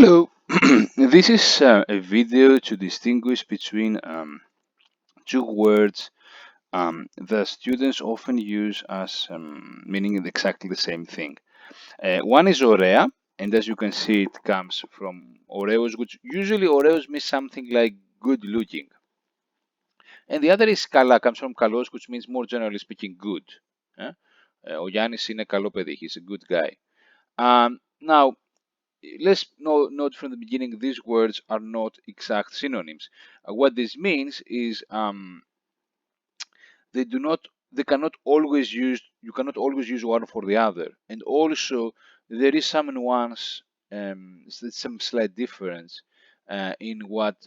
Hello, this is a video to distinguish between two words that students often use as meaning exactly the same thing. One is ωραία, and as you can see, it comes from oreos, which usually oreos means something like good looking. And the other is καλά, comes from kalos, which means more generally speaking good. Eh? Ο Γιάννης είναι καλό παιδί, he's a good guy. Now, let's note from the beginning these words are not exact synonyms. What this means is they cannot always use you cannot always use one for the other, and also there is some nuance, some slight difference in what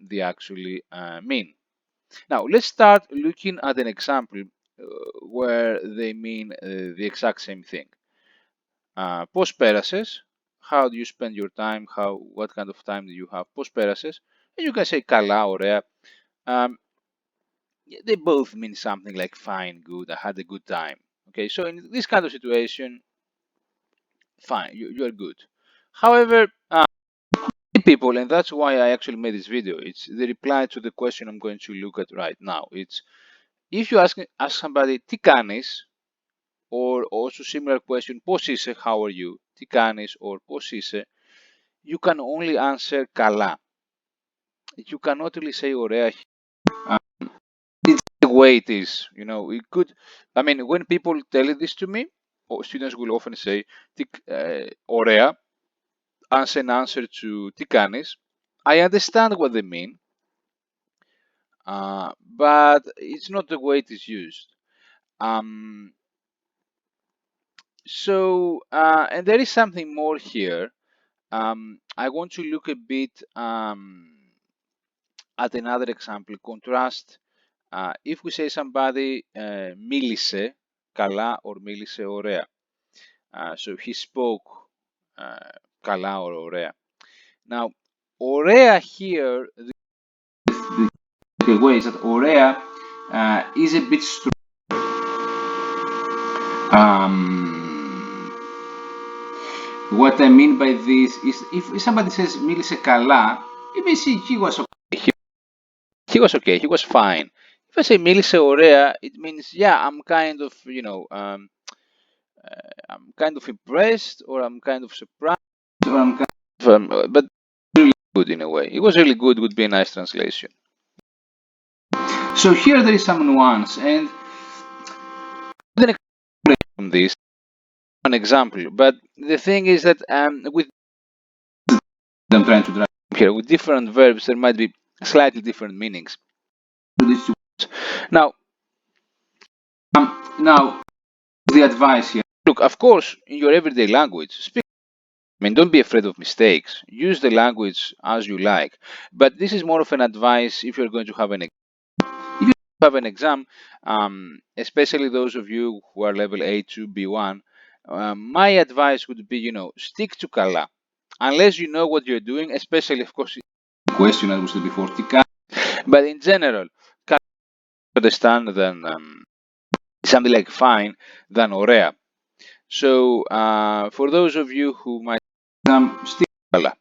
they actually mean. Now let's start looking at an example where they mean the exact same thing. Πώς πέρασες? How do you spend your time? What kind of time do you have? Πώς πέρασες? And you can say καλά, ωραία. Um, they both mean something like fine, good, I had a good time. Okay, so in this kind of situation, fine, you're good. However, people, and that's why I actually made this video, it's the reply to the question I'm going to look at right now. It's if you ask somebody, τι κάνεις, or also similar question, πώς είσαι, how are you, τι κάνεις, or πώς είσαι, you can only answer καλά. You cannot really say ωραία. It's the way it is. It could. I mean, when people tell this to me, or students will often say ωραία as an answer to τι κάνεις. I understand what they mean, but it's not the way it is used. And there is something more here. I want to look a bit at another example. Contrast if we say somebody μίλησε καλά or μίλησε ωραία. So he spoke καλά or ωραία. Now, ωραία here, the way is that ωραία is a bit strong. What I mean by this is if somebody says μίλησε καλά, it means he was okay. He was okay. He was fine. If I say μίλησε ωραία, it means yeah, I'm kind of I'm kind of impressed, or I'm kind of surprised, or I'm kind of, but really good in a way. It was really good would be a nice translation. So here there is some nuance, and then from this an example. But the thing is that with I'm trying to drive here with different verbs, there might be slightly different meanings. Now, the advice here. Look, of course, in your everyday language, speak. I mean, don't be afraid of mistakes. Use the language as you like. But this is more of an advice if you're going to have an exam. If you have an exam, especially those of you who are level A2, B1, my advice would be, stick to Καλά. Unless you know what you're doing, especially, of course, question as we said before, but in general, understand than something like fine than ωραία. So for those of you who might stick Καλά.